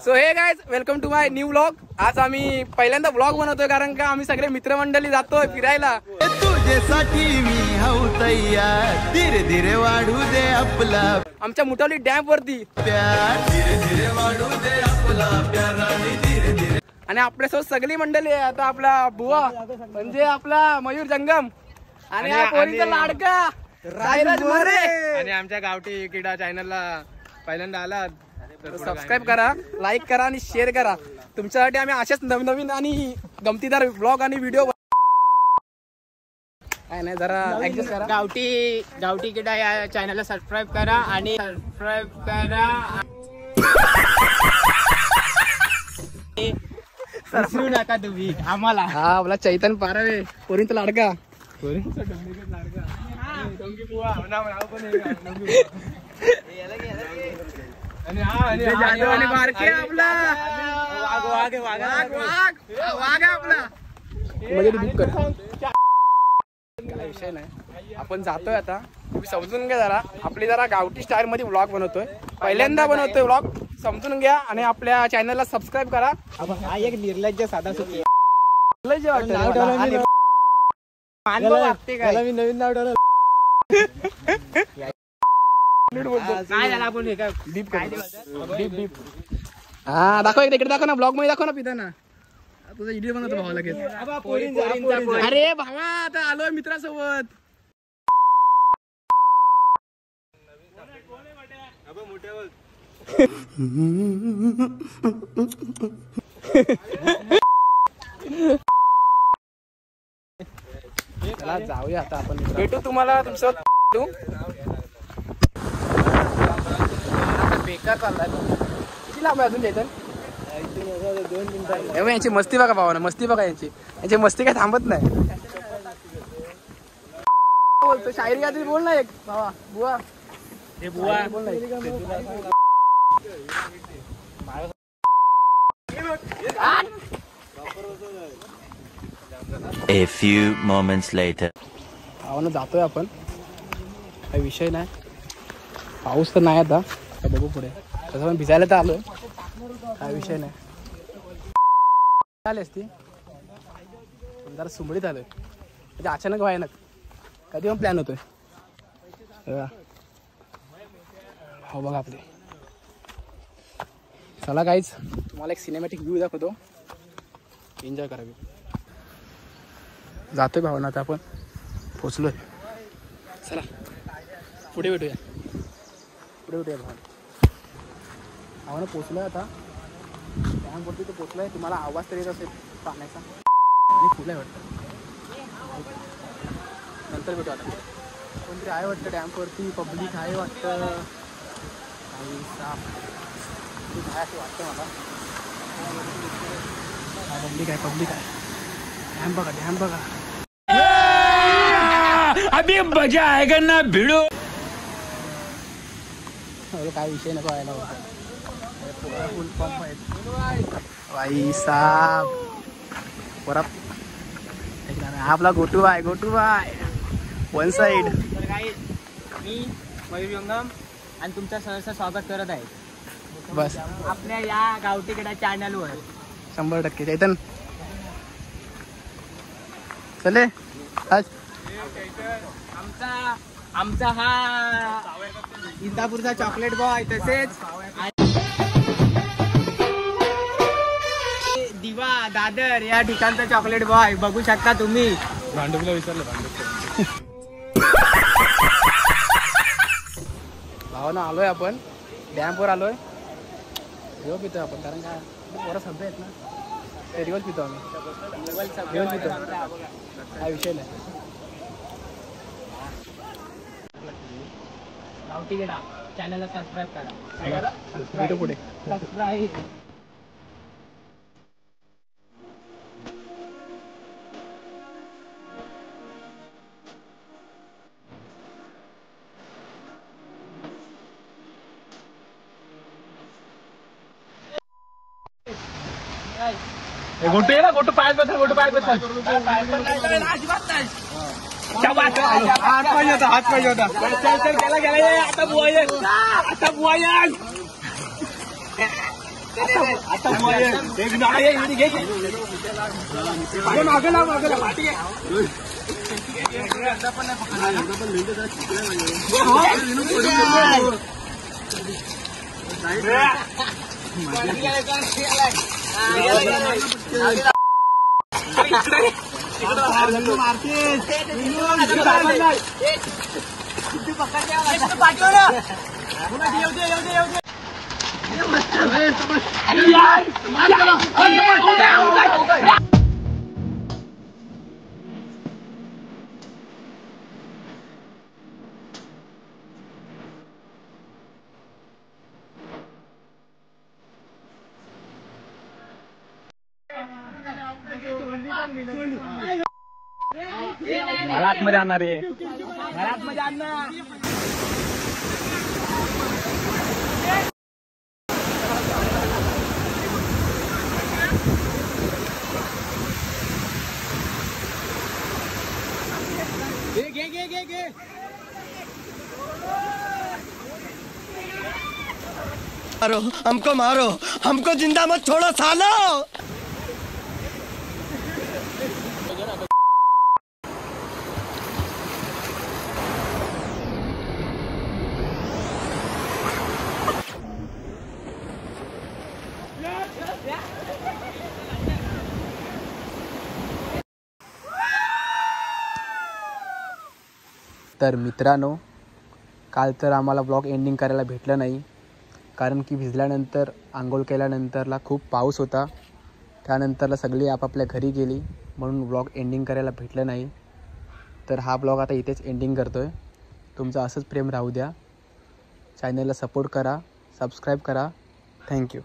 So hey guys, welcome to my new vlog. आज आम्ही पहिल्यांदा व्लॉग बनवतोय कारण का आम्ही सगळे मित्रमंडळी जातोय फिरायला. तुझ्यासाठी मी हाऊ तयार, धीरे धीरे वाढू दे आपला आमच्या मुठावली डॅम वरती प्यार, धीरे धीरे वाढू दे आपला प्यार आणि धीरे धीरे. आणि आपल्यासोबत सगळी मंडळी आहे. आता आपला बुवा म्हणजे आपला मयूर जंगम आणि हा पोरीचा लाडका साईराज मोरे. आणि आमच्या गावठी क्रीडा चॅनलला पहिल्यांदा आला तर सबस्क्राईब करा, लाईक करा आणि शेअर करा. तुमच्यासाठी आम्ही अशाच नवनवीन आणि गमतीदार ब्लॉग आणि व्हिडिओ काय नाही जरा ऍडजस्ट करा. गावठी क्रीडा या चॅनलला सबस्क्राईब करा आणि सबस्क्राईब करा. विसरू नका तुम्ही आम्हाला. हा आपला चैतन पारावे पोरींचा लाडका. आणि बारके आपला वाघ आपला म्हणजे बुक कर. काय विषय नाही, आपण जातोय आता. तुम्ही समजून घ्या जरा, आपली जरा गावठी स्टाईल मध्ये व्लॉग बनवतोय, पहिल्यांदा बनवतोय व्लॉग. समजून घ्या आणि आपल्या चॅनलला सबस्क्राईब करा. हा एक निर्लज्ज साधा सुखी मी नवीन नाव ठेवलं. काय झालं आपण हे काय डीप हा दाखव इकडे दाखव ना, ब्लॉग मध्ये दाखव ना पिताना. तुझा व्हिडिओ बनवतो भावा लगेच. अरे भावा आता आलोय मित्रासोबत. चला जाऊया आता आपण, भेटू तुम्हाला तुमचं बेकार चाललाय. किती लांब आहे अजून चैतन? यांची मस्ती बघा भावाना, मस्ती बघा यांची मस्ती काय थांबत नाही. बोलतो शायरी काहीतरी बोल ना एक भावा. बुवा हे बुवा बोल ना. A few moments later. भावानं जातोय आपण, काही विषय नाही. पाऊस तर नाही आता, बघू पुढे. तसं पण भिजायला तर आलोय, काय विषय नाही. आलेस ती जरा सुंबडीत आलोय म्हणजे अचानक भयानक, कधी पण प्लॅन होतोय. हो बघा आपले. चला गाईज, तुम्हाला एक सिनेमॅटिक व्ह्यू दाखवतो, एन्जॉय करावी. जातोय भावना आता आपण, पोचलोय. चला पुढे भेटूया, भावना पोचलोय आता. डॅमवरती तो पोचलाय. तुम्हाला आवाज तर येत असेल पाण्याचा आणि फुलं आहे वाटतं. नंतर भेटू आता. कोणतरी आहे वाटतं डॅमवरती, पब्लिक आहे वाटतं. काही साफ आहे असं वाटतं मला. पब्लिक आहे. डॅम बघा. अभी मजा आएगा ना भिड़ो. काय विषय नको व्हायला होता. फुल पंप आहेत भाई साहब. बरं आपला गोटू बाय वन साइड. मी मयूर जंगम आणि तुमचं सहर्ष स्वागत करत आहे बस आपल्या या गावठी क्रीडा चॅनलवर. 100% चैतन चले. आज आमचा हा इंदापूरचा चॉकलेट बॉय, तसेच दिवा दादर या ठिकाणचा चॉकलेट बॉय बघू शकता तुम्ही. भांडुपला विसरलं. भावानं आलोय आपण, डॅमवर आलोय. रिवल पितोय आपण, कारण काय पोरं सध्या आहेत ना, ते रिवल पितो आम्ही. रिवल पितो, काय विषय नाही. गावठी क्रीडा चॅनलला सबस्क्राईब करा. भेटू पुढे. सबस्क्राईब. गोटू ये ना, गोटू पायात बसल. हात पाहिजे होता. चल गेला. आता बुवा मध्ये आणणार आहे मध्ये आणणार मारो हमको जिंदा मत छोड़ो सालो. तर मित्रांनो, काल तर आम्हाला ब्लॉग एंडिंग करायला भेटलं नाही, कारण की भिजल्यानंतर आंघोळ केल्यानंतरला खूप पाऊस होता. त्यानंतरला सगळी आपापल्या घरी गेली, म्हणून ब्लॉग एंडिंग करायला भेटलं नाही. तर हा ब्लॉग आता इथेच एंडिंग करतो आहे. तुमचं असंच प्रेम राहू द्या. चॅनलला सपोर्ट करा, सबस्क्राईब करा. थँक्यू.